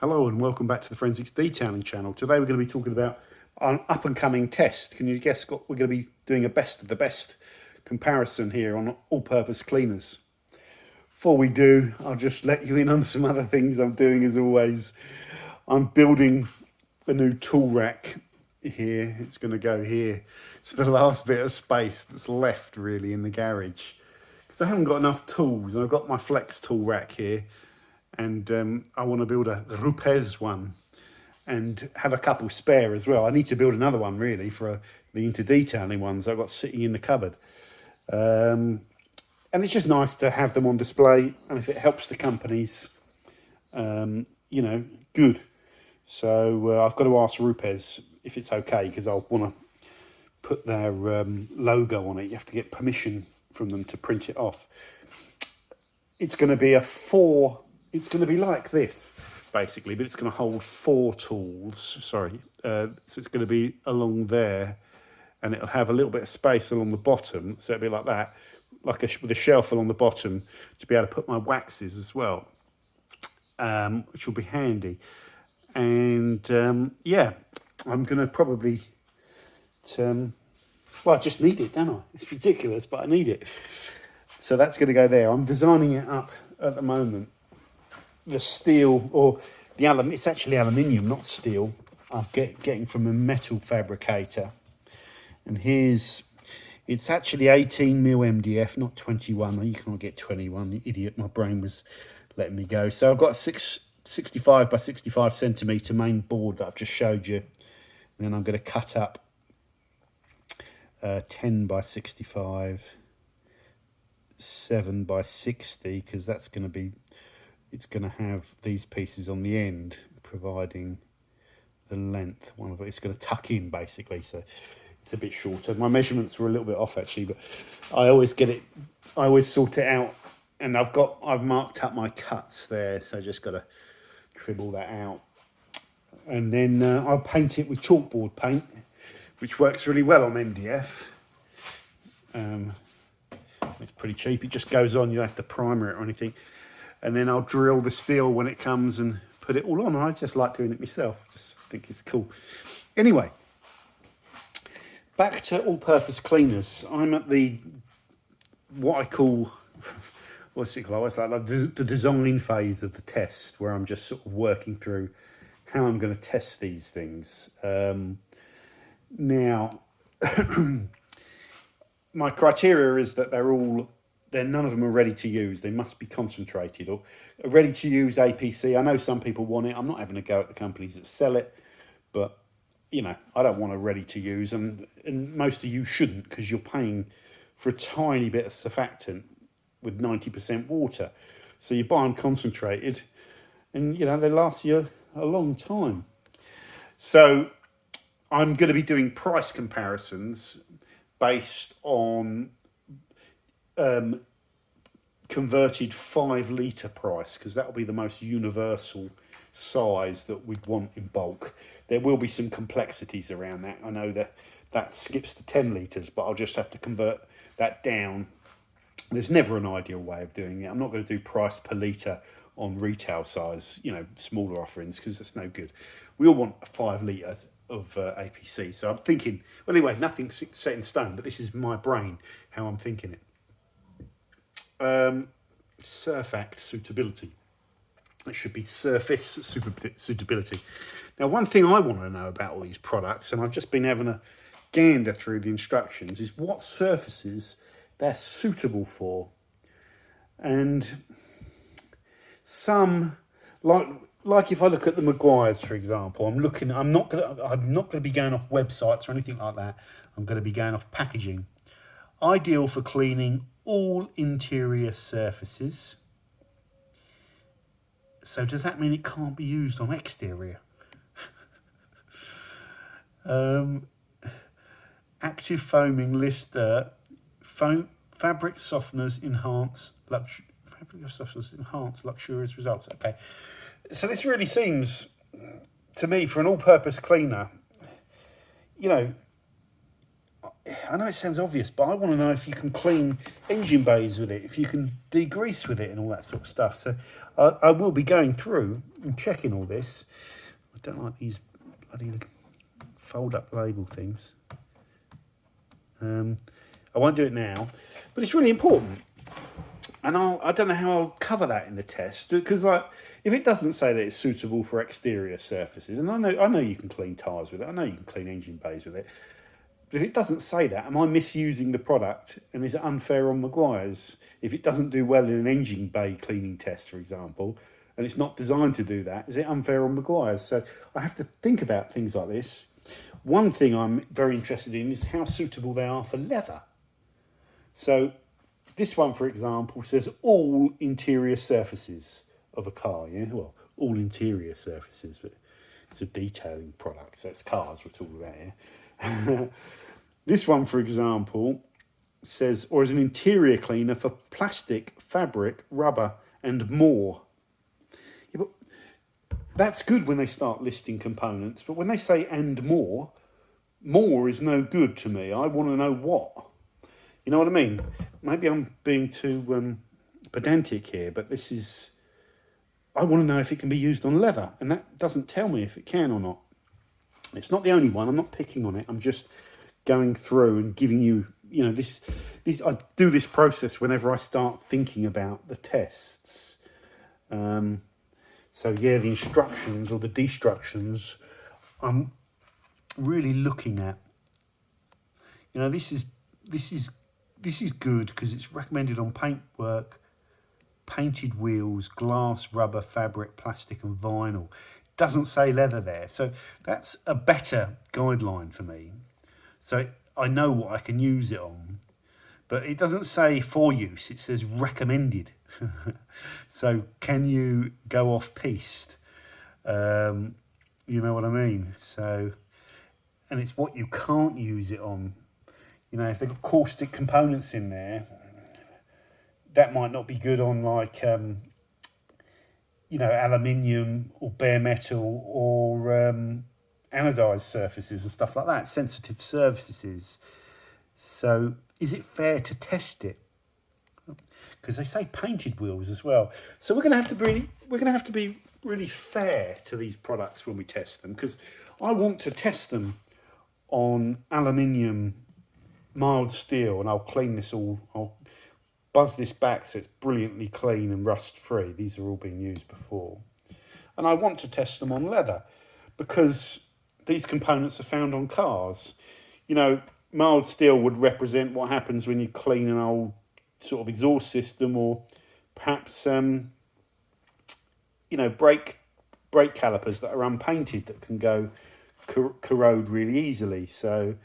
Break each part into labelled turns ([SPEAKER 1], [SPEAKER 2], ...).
[SPEAKER 1] Hello and welcome back to the Forensics Detailing channel. Today we're going to be talking about an up-and-coming test. Can you guess what we're going to be doing? A best of the best comparison here on all-purpose cleaners. Before we do, I'll just let you in on some other things I'm doing as always. I'm building a new tool rack here. It's going to go here. It's the last bit of space that's left really in the garage because I haven't got enough tools, and I've got my flex tool rack here. And I want to build a Rupes one and have a couple spare as well. I need to build another one really for the interdetailing ones I've got sitting in the cupboard. And it's just nice to have them on display, and if it helps the companies, you know, good. So I've got to ask Rupes if it's okay, because I'll want to put their logo on it. You have to get permission from them to print it off. It's going to be it's going to be like this, basically, but it's going to hold 4 tools. So it's going to be along there, and it'll have a little bit of space along the bottom. So it'll be like that, with a shelf along the bottom to be able to put my waxes as well, which will be handy. And yeah, I'm going to probably, well, I just need it, don't I? It's ridiculous, but I need it. So that's going to go there. I'm designing it up at the moment. The steel, or the aluminium, it's actually aluminium, not steel. I'm getting from a metal fabricator. And it's actually 18 mil MDF, not 21. You can't get 21, you idiot. My brain was letting me go. So I've got a 65 by 65 centimetre main board that I've just showed you. And then I'm going to cut up 10 by 65, 7 by 60, because that's going to be, it's going to have these pieces on the end, providing the length. One of it's going to tuck in basically, so it's a bit shorter. My measurements were a little bit off actually, but I always sort it out, and I've marked up my cuts there, so I just got to trim all that out, and then I'll paint it with chalkboard paint, which works really well on MDF. It's pretty cheap. It just goes on. You don't have to primer it or anything. And then I'll drill the steel when it comes and put it all on. I just like doing it myself. Just think it's cool. Anyway, back to all-purpose cleaners. I'm at what I call, what's it called? It's like the design phase of the test, where I'm just sort of working through how I'm going to test these things. Now, my criteria is that none of them are ready to use. They must be concentrated or ready to use APC. I know some people want it. I'm not having a go at the companies that sell it, but you know, I don't want a ready to use, and most of you shouldn't, because you're paying for a tiny bit of surfactant with 90% water. So you buy them concentrated, and you know, they last you a long time. So I'm going to be doing price comparisons based on converted 5 litre price, because that will be the most universal size that we'd want in bulk. There will be some complexities around that. I know that skips to 10 litres, but I'll just have to convert that down. There's never an ideal way of doing it. I'm not going to do price per litre on retail size, you know, smaller offerings, because that's no good. We all want 5 litres of APC. So I'm thinking, well, anyway, nothing's set in stone, but this is my brain, how I'm thinking it. Surfact suitability. It should be surface suitability. Now, one thing I want to know about all these products, and I've just been having a gander through the instructions, is what surfaces they're suitable for. And some, like if I look at the Maguires, for example, I'm not going to be going off websites or anything like that. I'm going to be going off packaging. Ideal for cleaning all interior surfaces. So does that mean it can't be used on exterior? Active foaming lifts dirt. Fabric softeners enhance luxurious results. Okay, so this really seems to me, for an all-purpose cleaner, you know, I know it sounds obvious, but I want to know if you can clean engine bays with it, if you can degrease with it and all that sort of stuff. So I will be going through and checking all this. I don't like these bloody fold up label things. I won't do it now, but it's really important. And I don't know how I'll cover that in the test, because like if it doesn't say that it's suitable for exterior surfaces, and I know you can clean tyres with it, I know you can clean engine bays with it, but if it doesn't say that, am I misusing the product, and is it unfair on Maguire's? If it doesn't do well in an engine bay cleaning test, for example, and it's not designed to do that, is it unfair on Maguire's? So I have to think about things like this. One thing I'm very interested in is how suitable they are for leather. So this one, for example, says all interior surfaces of a car. Yeah, well, all interior surfaces, but it's a detailing product, so it's cars we're talking about here. This one, for example, says, or as an interior cleaner for plastic, fabric, rubber, and more. Yeah, but that's good when they start listing components, but when they say and more is no good to me. I want to know what. You know what I mean? Maybe I'm being too pedantic here, but this is... I want to know if it can be used on leather, and that doesn't tell me if it can or not. It's not the only one. I'm not picking on it. I'm just going through and giving you, this. I do this process whenever I start thinking about the tests. So yeah, the instructions or the destructions, I'm really looking at. This is good because it's recommended on paintwork, painted wheels, glass, rubber, fabric, plastic and vinyl. It doesn't say leather there. So that's a better guideline for me. So I know what I can use it on. But it doesn't say for use, it says recommended. So can you go off-piste? You know what I mean? So, and it's what you can't use it on. If they've got caustic components in there, that might not be good on like, aluminium or bare metal or anodized surfaces and stuff like that, sensitive surfaces. So is it fair to test it? Because they say painted wheels as well. So we're going to have to be really fair to these products when we test them, because I want to test them on aluminium, mild steel, and I'll clean this all. I'll buzz this back so it's brilliantly clean and rust free. These are all being used before. And I want to test them on leather because these components are found on cars. Mild steel would represent what happens when you clean an old sort of exhaust system, or perhaps brake calipers that are unpainted that can go corrode really easily. So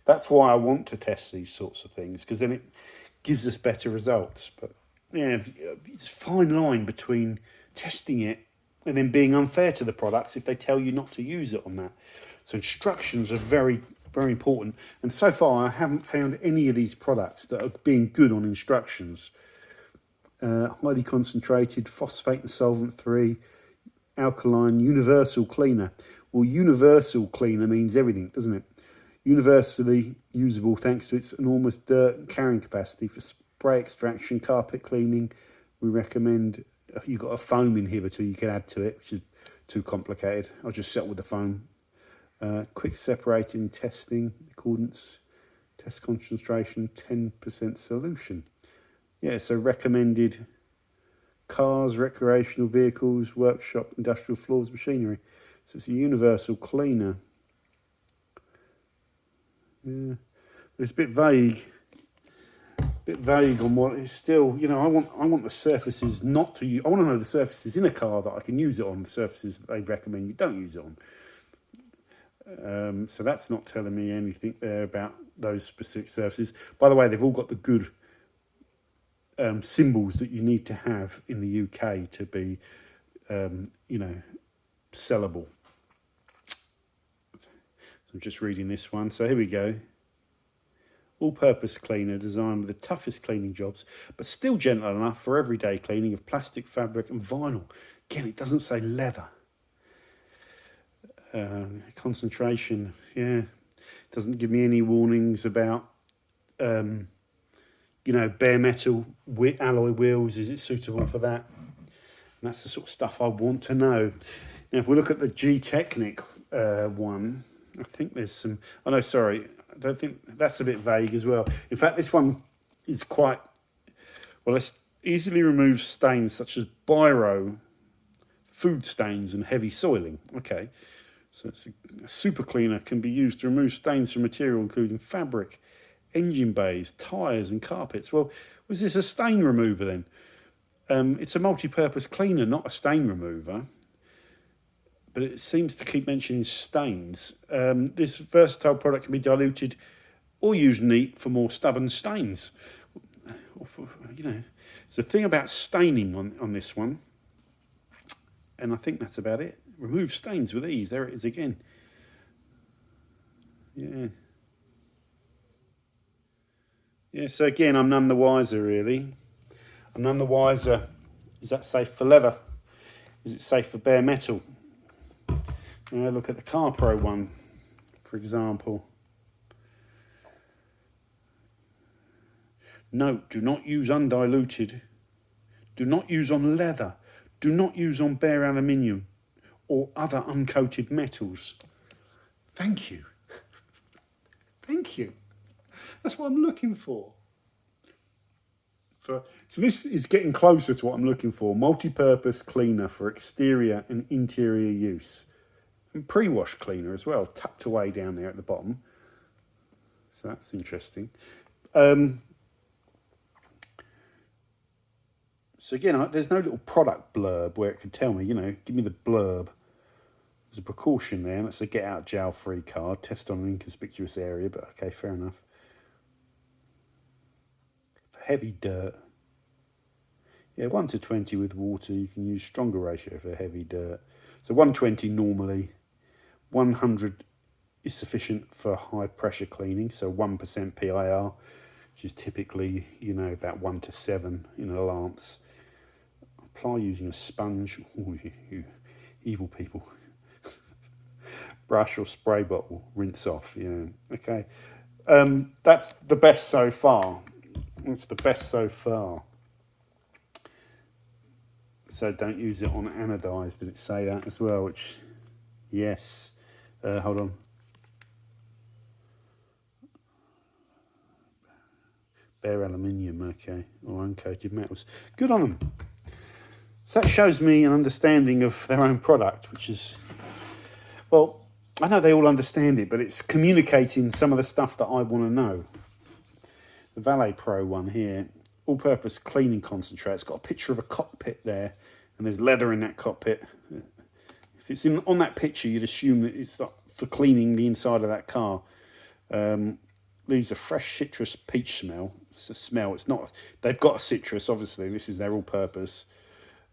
[SPEAKER 1] that's why I want to test these sorts of things, because then it gives us better results. But yeah, it's a fine line between testing it and then being unfair to the products if they tell you not to use it on that. So instructions are very, very important. And so far, I haven't found any of these products that are being good on instructions. Highly concentrated, phosphate and solvent-free, alkaline, universal cleaner. Well, universal cleaner means everything, doesn't it? Universally usable thanks to its enormous dirt carrying capacity for spray extraction, carpet cleaning. We recommend, you've got a foam inhibitor you can add to it, which is too complicated. I'll just settle with the foam. Quick separating, testing, accordance, test concentration, 10% solution. Yeah, so recommended cars, recreational vehicles, workshop, industrial floors, machinery. So it's a universal cleaner. Yeah, but it's a bit vague. On what it's still, I want the surfaces not to use. I want to know the surfaces in a car that I can use it on, the surfaces that they recommend you don't use it on. So that's not telling me anything there about those specific surfaces. By the way, they've all got the good symbols that you need to have in the UK to be, sellable. So I'm just reading this one. So here we go. All-purpose cleaner designed with the toughest cleaning jobs, but still gentle enough for everyday cleaning of plastic, fabric and vinyl. Again, it doesn't say leather. Concentration, yeah, doesn't give me any warnings about you know, bare metal alloy wheels, is it suitable for that? And that's the sort of stuff I want to know. Now, if we look at the G-Technic one, I think there's some, oh no, sorry, I don't think, that's a bit vague as well. In fact, this one is quite, well, it's easily removes stains such as biro, food stains and heavy soiling. Okay, so it's a super cleaner can be used to remove stains from material including fabric, engine bays, tyres and carpets. Well, was this a stain remover then? It's a multi-purpose cleaner, not a stain remover. But it seems to keep mentioning stains. This versatile product can be diluted or used neat for more stubborn stains. Or for, you know, there's a thing about staining on this one. And I think that's about it. Remove stains with ease. There it is again. Yeah. Yeah, so again, I'm none the wiser, really. I'm none the wiser. Is that safe for leather? Is it safe for bare metal? Now look at the Car Pro one, for example. Note, do not use undiluted. Do not use on leather. Do not use on bare aluminium or other uncoated metals. Thank you. Thank you. That's what I'm looking for. So this is getting closer to what I'm looking for. Multi-purpose cleaner for exterior and interior use. And pre-wash cleaner as well, tucked away down there at the bottom. So that's interesting. So again, there's no little product blurb where it can tell me, you know, give me the blurb. There's a precaution there, and that's a get out jail free card. Test on an inconspicuous area, but okay, fair enough. For heavy dirt. Yeah, 1 to 20 with water. You can use stronger ratio for heavy dirt. So 120 normally. 100 is sufficient for high pressure cleaning, so 1% PIR, which is typically, you know, about 1 to 7 in a lance. Apply using a sponge. Ooh, you evil people. Brush or spray bottle, rinse off. Yeah, okay. That's the best so far. That's the best so far. So don't use it on anodized. Did it say that as well? Which, yes. Hold on. Bare aluminium, okay, or uncoated metals. Good on them. So that shows me an understanding of their own product, which is, well, I know they all understand it, but it's communicating some of the stuff that I want to know. The Valet Pro one here, all-purpose cleaning concentrate. It's got a picture of a cockpit there, and there's leather in that cockpit. If it's on that picture, you'd assume that it's for cleaning the inside of that car. Leaves a fresh citrus peach smell. It's a smell. It's not. They've got a citrus, obviously. This is their all-purpose.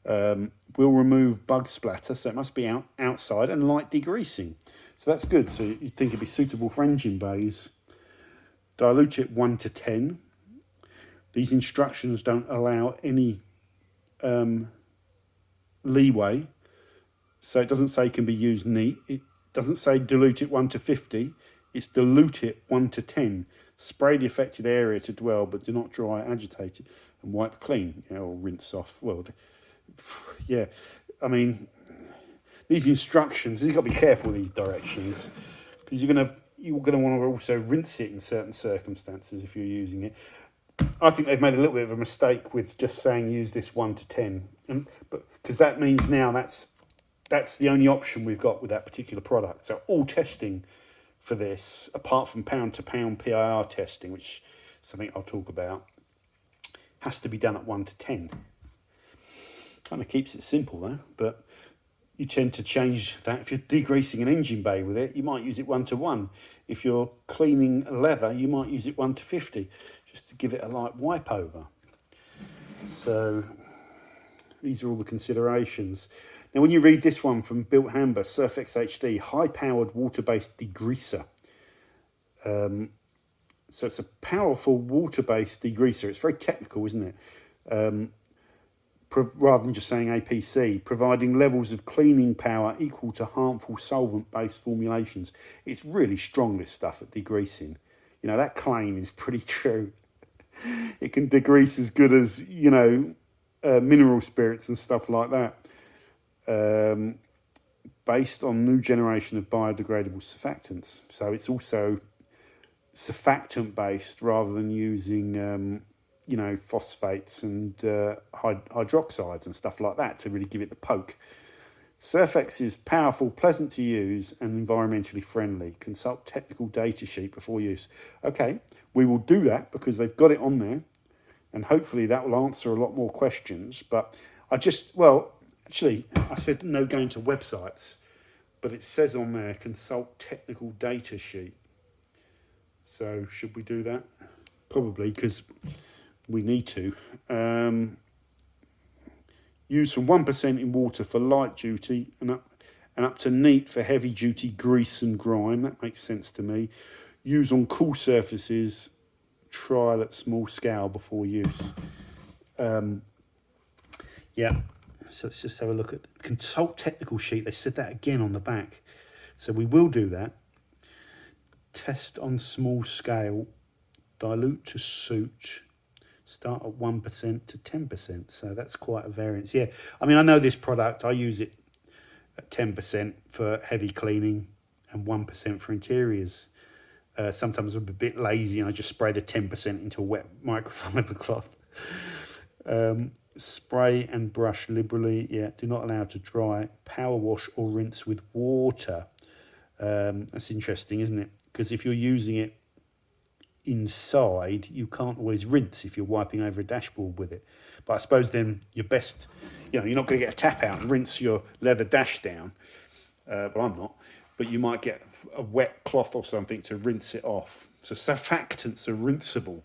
[SPEAKER 1] Will remove bug splatter, so it must be outside, and light degreasing. So that's good. So you'd think it'd be suitable for engine bays. Dilute it 1 to 10. These instructions don't allow any leeway. So it doesn't say it can be used neat. It doesn't say dilute it 1 to 50. It's dilute it 1 to 10. Spray the affected area to dwell, but do not dry, agitate it, and wipe clean, you know, or rinse off. Well, yeah, I mean, these instructions, you've got to be careful with these directions, because you're gonna want to also rinse it in certain circumstances if you're using it. I think they've made a little bit of a mistake with just saying use this 1 to 10, but because that means now that's the only option we've got with that particular product. So all testing for this, apart from pound-to-pound PIR testing, which is something I'll talk about, has to be done at 1 to 10. Kind of keeps it simple though, but you tend to change that. If you're degreasing an engine bay with it, you might use it 1 to 1. If you're cleaning leather, you might use it 1 to 50, just to give it a light wipe over. So these are all the considerations. Now, when you read this one from Built Hamber, Surfex HD, high-powered water-based degreaser. So it's a powerful water-based degreaser. It's very technical, isn't it? Rather than just saying APC, providing levels of cleaning power equal to harmful solvent-based formulations. It's really strong, this stuff, at degreasing. You know, that claim is pretty true. It can degrease as good as, you know, mineral spirits and stuff like that. Based on new generation of biodegradable surfactants. So it's also surfactant based rather than using, you know, phosphates and hydroxides and stuff like that to really give it the poke. Surfex is powerful, pleasant to use, and environmentally friendly. Consult technical data sheet before use. Okay, we will do that because they've got it on there, and hopefully that will answer a lot more questions. But actually, I said no going to websites, but it says on there, consult technical data sheet. So should we do that? Probably, because we need to. Use from 1% in water for light duty and up to neat for heavy duty grease and grime. That makes sense to me. Use on cool surfaces. Trial at small scale before use. Yeah. So let's just have a look at the consult technical sheet. They said that again on the back. So we will do that. Test on small scale. Dilute to suit. Start at 1% to 10%. So that's quite a variance. Yeah. I mean, I know this product. I use it at 10% for heavy cleaning and 1% for interiors. Sometimes I'm a bit lazy and I just spray the 10% into a wet microfiber cloth. Spray and brush liberally. Yeah, do not allow to dry. Power wash or rinse with water. That's interesting, isn't it? Because if you're using it inside, you can't always rinse if you're wiping over a dashboard with it. But I suppose then your best, you know, you're not going to get a tap out and rinse your leather dash down. But I'm not. But you might get a wet cloth or something to rinse it off. So surfactants are rinsable.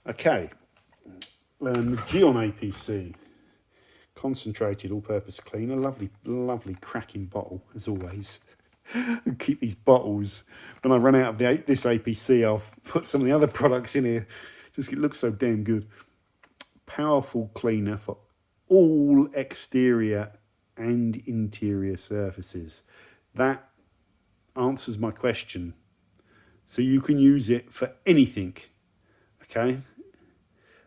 [SPEAKER 1] Okay. The Geon APC concentrated all-purpose cleaner. Lovely cracking bottle as always. Keep these bottles. When I run out of this APC, I'll put some of the other products in here. Just it looks so damn good. Powerful cleaner for all exterior and interior surfaces. That answers my question. So you can use it for anything, okay?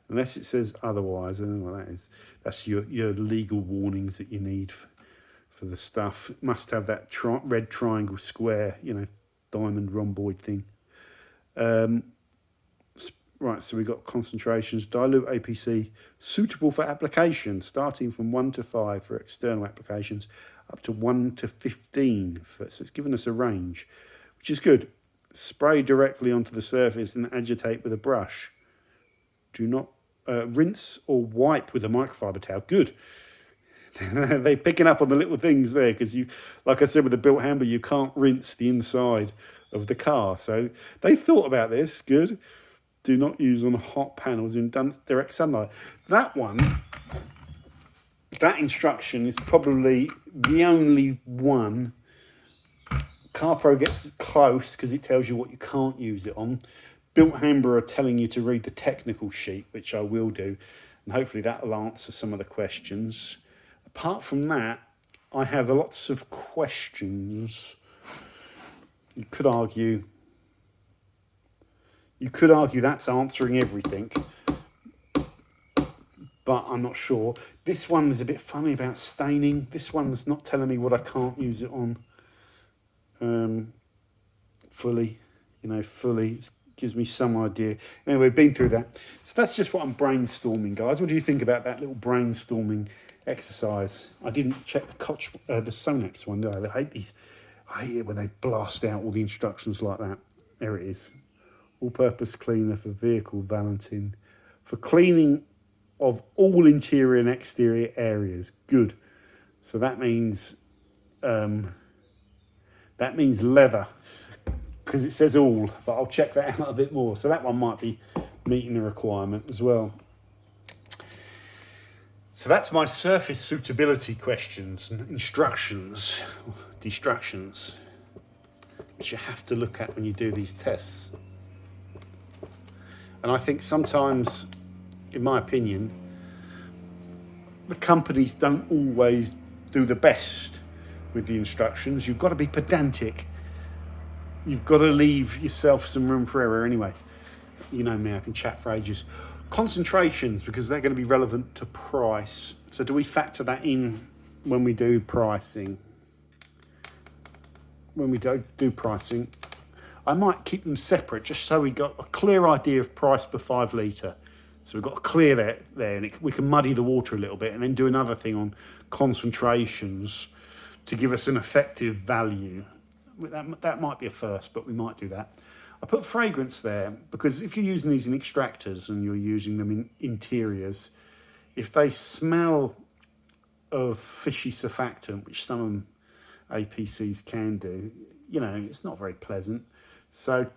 [SPEAKER 1] Unless it says otherwise. I don't know what that is. That's your legal warnings that you need for the stuff. It must have that red triangle square, you know, diamond rhomboid thing. Right, so we've got concentrations. Dilute APC, suitable for application, starting from 1 to 5 for external applications, up to 1 to 15. So it's given us a range, which is good. Spray directly onto the surface and agitate with a brush. Do not rinse or wipe with a microfiber towel. Good. They're picking up on the little things there because you, like I said with the built handle, you can't rinse the inside of the car. So they thought about this. Good. Do not use on hot panels in direct sunlight. That instruction is probably the only one. CarPro gets close because it tells you what you can't use it on. Built Hamburger are telling you to read the technical sheet, which I will do, and hopefully that will answer some of the questions. Apart from that, I have lots of questions. You could argue that's answering everything, but I'm not sure. This one is a bit funny about staining. This one's not telling me what I can't use it on fully. It gives me some idea. Anyway, we've been through that. So that's just what I'm brainstorming, guys. What do you think about that little brainstorming exercise? I didn't check the Sonax one, did I? I hate these. I hate it when they blast out all the instructions like that. There it is. All-purpose cleaner for vehicle valeting, for cleaning of all interior and exterior areas. Good. So that means leather, because it says all, but I'll check that out a bit more. So that one might be meeting the requirement as well. So that's my surface suitability questions and instructions, distractions, which you have to look at when you do these tests. And I think sometimes, in my opinion, the companies don't always do the best with the instructions. You've got to be pedantic you've got to leave yourself some room for error anyway. You know me, I can chat for ages. Concentrations, because they're going to be relevant to price. So do we factor that in when we do pricing? When we do pricing, I might keep them separate just so we got a clear idea of price per 5 litre. So we've got to clear that there, and we can muddy the water a little bit, and then do another thing on concentrations to give us an effective value. That might be a first, but we might do that. I put fragrance there because if you're using these in extractors and you're using them in interiors, if they smell of fishy surfactant, which some of them APCs can do, you know, it's not very pleasant. So,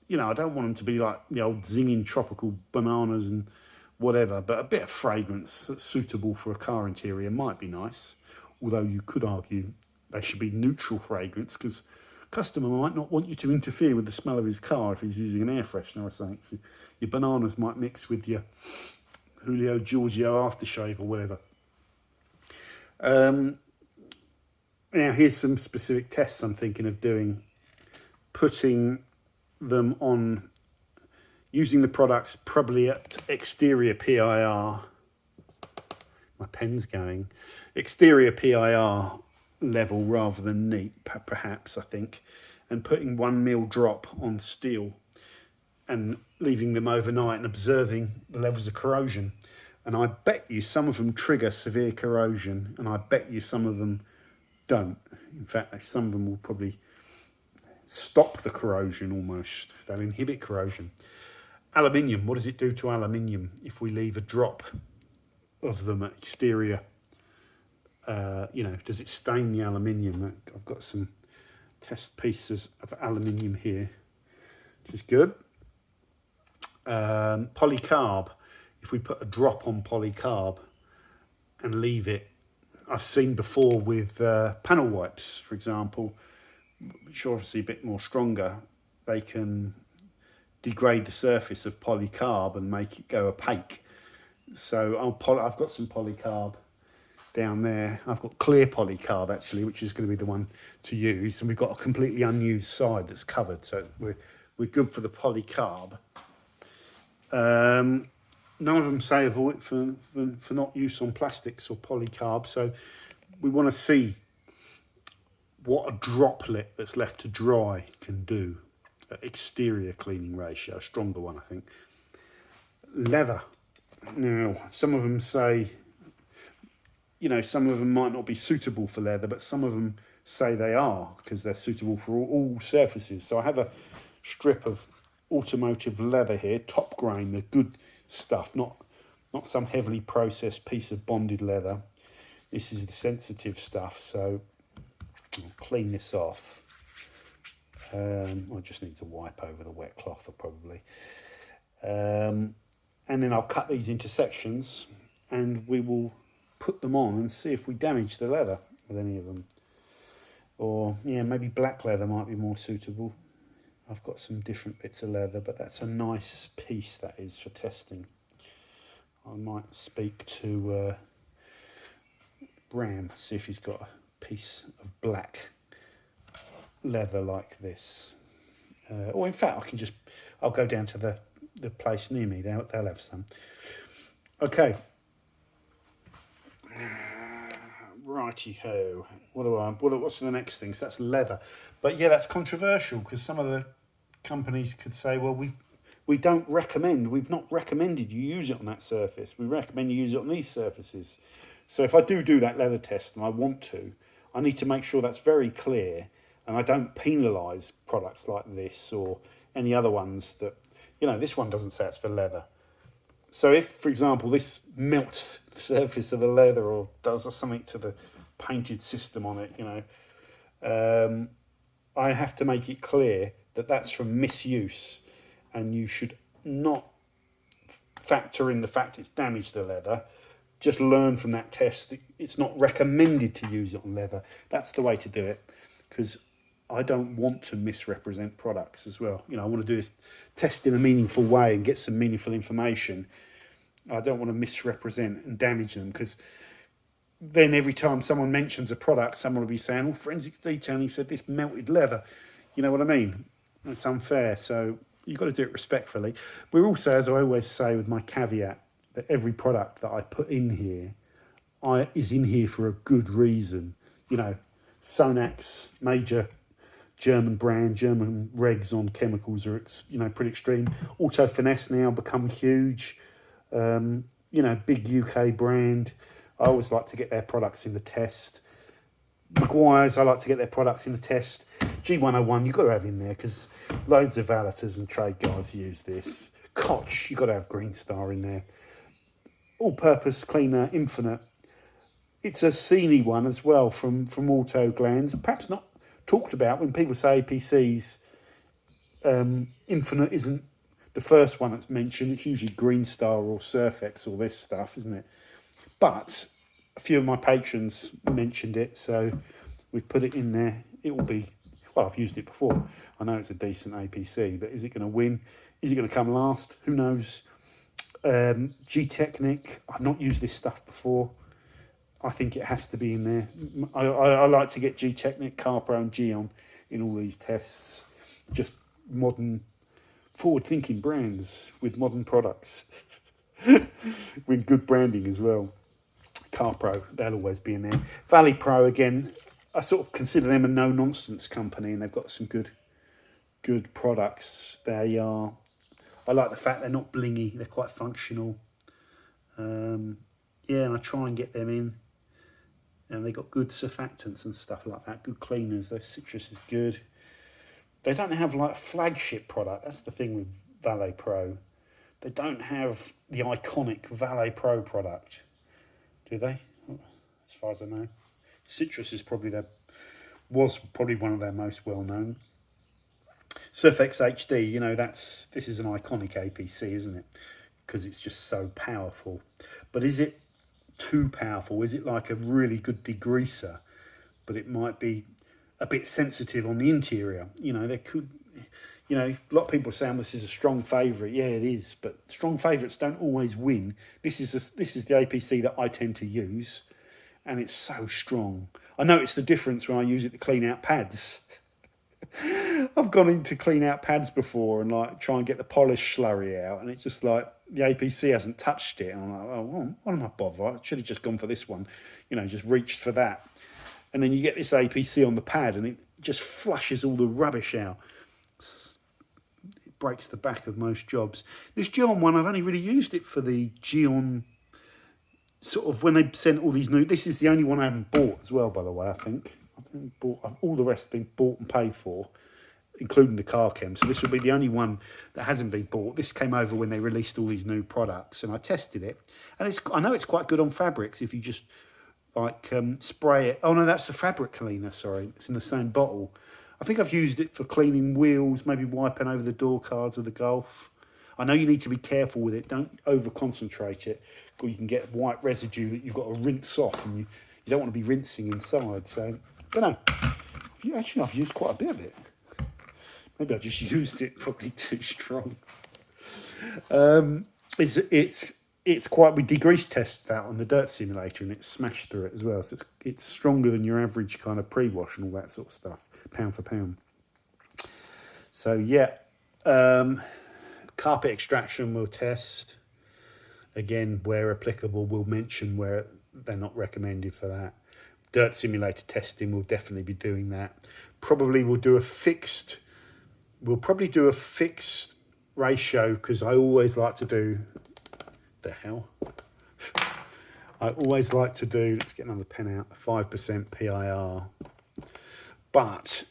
[SPEAKER 1] you know, I don't want them to be like the old zinging tropical bananas and whatever, but a bit of fragrance that's suitable for a car interior might be nice. Although you could argue they should be neutral fragrance, because customer might not want you to interfere with the smell of his car if he's using an air freshener or something. So your bananas might mix with your Julio Giorgio aftershave or whatever. Now here's some specific tests I'm thinking of doing. Putting them on, using the products probably at exterior PIR. My pen's going. Exterior PIR level rather than neat, perhaps, I think, and putting 1 mil drop on steel and leaving them overnight and observing the levels of corrosion. And I bet you some of them trigger severe corrosion, and I bet you some of them don't. In fact, some of them will probably stop the corrosion almost. They'll inhibit corrosion. Aluminium, what does it do to aluminium if we leave a drop of them at exterior? You know, does it stain the aluminium? I've got some test pieces of aluminium here, which is good. Polycarb, if we put a drop on polycarb and leave it, I've seen before with panel wipes, for example, which are obviously a bit more stronger, they can degrade the surface of polycarb and make it go opaque. So I've got some polycarb down there. I've got clear polycarb actually, which is going to be the one to use, and we've got a completely unused side that's covered, so we're good for the polycarb. None of them say avoid for not use on plastics or polycarb, so we want to see what a droplet that's left to dry can do. Exterior cleaning ratio, a stronger one, I think. Leather. Now, some of them say, you know, some of them might not be suitable for leather, but some of them say they are, because they're suitable for all surfaces. So I have a strip of automotive leather here, top grain, the good stuff, not some heavily processed piece of bonded leather. This is the sensitive stuff, so I'll clean this off. I just need to wipe over the wet cloth, probably. And then I'll cut these into sections, and we will put them on and see if we damage the leather with any of them. Or, yeah, maybe black leather might be more suitable. I've got some different bits of leather, but that's a nice piece, that is, for testing. I might speak to Graham, see if he's got a piece of black leather like this. Or in fact, I'll go down to the place near me, they'll have some. Okay. Righty-ho. What's the next thing? So that's leather. But yeah, that's controversial, because some of the companies could say, well, we've not recommended you use it on that surface. We recommend you use it on these surfaces. So if I do that leather test, and I want to, I need to make sure that's very clear, and I don't penalise products like this or any other ones that, you know, this one doesn't say it's for leather. So if, for example, this melts the surface of the leather or does something to the painted system on it, you know, I have to make it clear that that's from misuse, and you should not factor in the fact it's damaged the leather. Just learn from that test that it's not recommended to use it on leather. That's the way to do it, because I don't want to misrepresent products as well. You know, I want to do this test in a meaningful way and get some meaningful information. I don't want to misrepresent and damage them, because then every time someone mentions a product, someone will be saying, oh, Forensics Detailing said this melted leather. You know what I mean? It's unfair. So you've got to do it respectfully. We're also, as I always say with my caveat, that every product that I put in here is in here for a good reason. You know, Sonac's major German brand, German regs on chemicals are, you know, pretty extreme. Auto Finesse now become huge. You know, big UK brand. I always like to get their products in the test. Maguire's, I like to get their products in the test. G101, you've got to have in there because loads of valeters and trade guys use this. Koch, you've got to have Green Star in there. All-purpose cleaner, Infinite. It's a Seni one as well from Auto Glands. Perhaps not talked about when people say APCs. Infinite isn't the first one that's mentioned. It's usually Green Star or Surfex or this stuff, isn't it? But a few of my patrons mentioned it, so we've put it in there. It will be, well, I've used it before. I know it's a decent APC, but is it going to win? Is it going to come last? Who knows? G-Technic, I've not used this stuff before. I think it has to be in there. I like to get G-Technic, Carpro and Geon in all these tests. Just modern, forward-thinking brands with modern products. With good branding as well. Carpro, they'll always be in there. Valley Pro, again, I sort of consider them a no-nonsense company, and they've got some good products. They are, I like the fact they're not blingy, they're quite functional. Yeah, and I try and get them in. And they got good surfactants and stuff like that, good cleaners. Their citrus is good. They don't have like flagship product. That's the thing with Valet Pro. They don't have the iconic Valet Pro product, do they? As far as I know, citrus is was probably one of their most well known. Surfex HD, you know, this is an iconic APC, isn't it? Because it's just so powerful. But is it too powerful? Is it like a really good degreaser, but it might be a bit sensitive on the interior? You know, there could, you know, a lot of people are saying this is a strong favourite. Yeah, it is, but strong favourites don't always win. This is the APC that I tend to use, and it's so strong. I notice the difference when I use it to clean out pads. I've gone in to clean out pads before and like try and get the polish slurry out, and it's just like the APC hasn't touched it. And I'm like, oh, what am I bothered? I should have just gone for this one, you know, just reached for that. And then you get this APC on the pad and it just flushes all the rubbish out. It breaks the back of most jobs. This Geon one, I've only really used it for the Geon, sort of when they sent all these new, this is the only one I haven't bought as well, by the way, I think. All the rest have been bought and paid for, including the car chem. So this will be the only one that hasn't been bought. This came over when they released all these new products, and I tested it. And I know it's quite good on fabrics if you just like spray it. Oh no, that's the fabric cleaner. Sorry, it's in the same bottle. I think I've used it for cleaning wheels, maybe wiping over the door cards of the Golf. I know you need to be careful with it. Don't over concentrate it, or you can get white residue that you've got to rinse off, and you don't want to be rinsing inside. So. I don't know. I've used quite a bit of it. Maybe I just used it probably too strong. It's quite. We degrease test that on the dirt simulator, and it smashed through it as well. So it's stronger than your average kind of pre-wash and all that sort of stuff, pound for pound. So yeah, carpet extraction we'll test. Again, where applicable, we'll mention where they're not recommended for that. Dirt simulator testing, we'll definitely be doing that. Probably we'll do a fixed ratio, because I always like to do, I always like to do, let's get another pen out, 5% PIR. But,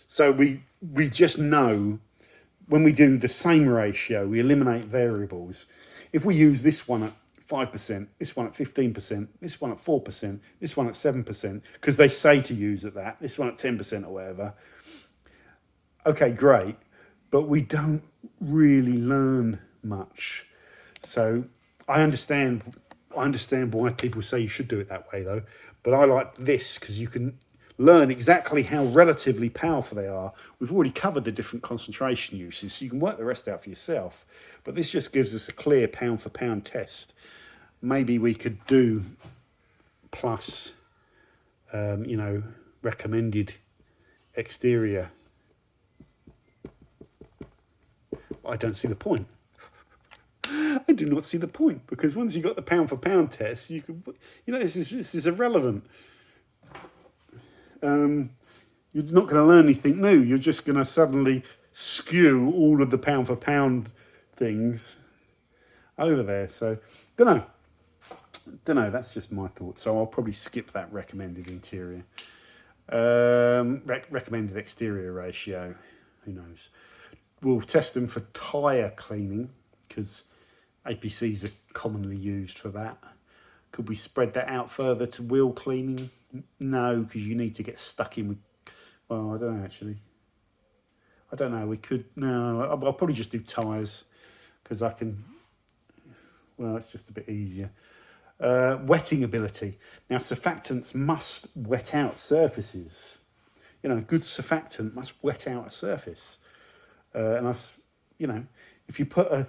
[SPEAKER 1] so we just know when we do the same ratio, we eliminate variables. If we use this one at 5%, this one at 15%, this one at 4%, this one at 7%, because they say to use at that, this one at 10% or whatever. Okay, great, but we don't really learn much. So I understand why people say you should do it that way though, but I like this because you can learn exactly how relatively powerful they are. We've already covered the different concentration uses, so you can work the rest out for yourself. But this just gives us a clear pound for pound test. Maybe we could do plus, you know, recommended exterior I don't see the point. I do not see the point, because once you've got the pound for pound test, you can, this is irrelevant. You're not going to learn anything new. You're just going to suddenly skew all of the pound for pound things over there. So, don't know. That's just my thoughts. So I'll probably skip that recommended interior. Recommended exterior ratio. Who knows? We'll test them for tyre cleaning, because APCs are commonly used for that. Could we spread that out further to wheel cleaning? No, because you need to get stuck in with... Well, I don't know, actually. I don't know. We could... No, I'll probably just do tyres, because I can... Well, it's just a bit easier. Wetting ability. Now, surfactants must wet out surfaces. Good surfactant must wet out a surface. And if you put a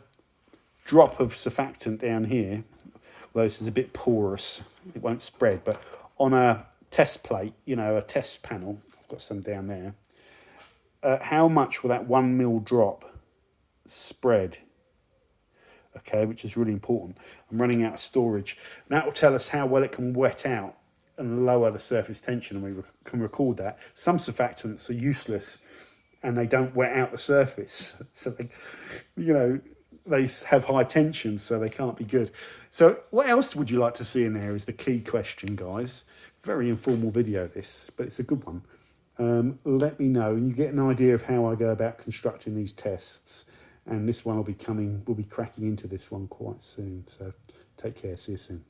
[SPEAKER 1] drop of surfactant down here, although this is a bit porous, it won't spread, but on a test plate, a test panel, I've got some down there, how much will that 1 ml drop spread? Okay, which is really important. I'm running out of storage. And that will tell us how well it can wet out and lower the surface tension, and we can record that. Some surfactants are useless and they don't wet out the surface. So they, they have high tension, so they can't be good. So what else would you like to see in there is the key question, guys. Very informal video this, but it's a good one. Let me know, and you get an idea of how I go about constructing these tests. And this one will be cracking into this one quite soon. So take care, see you soon.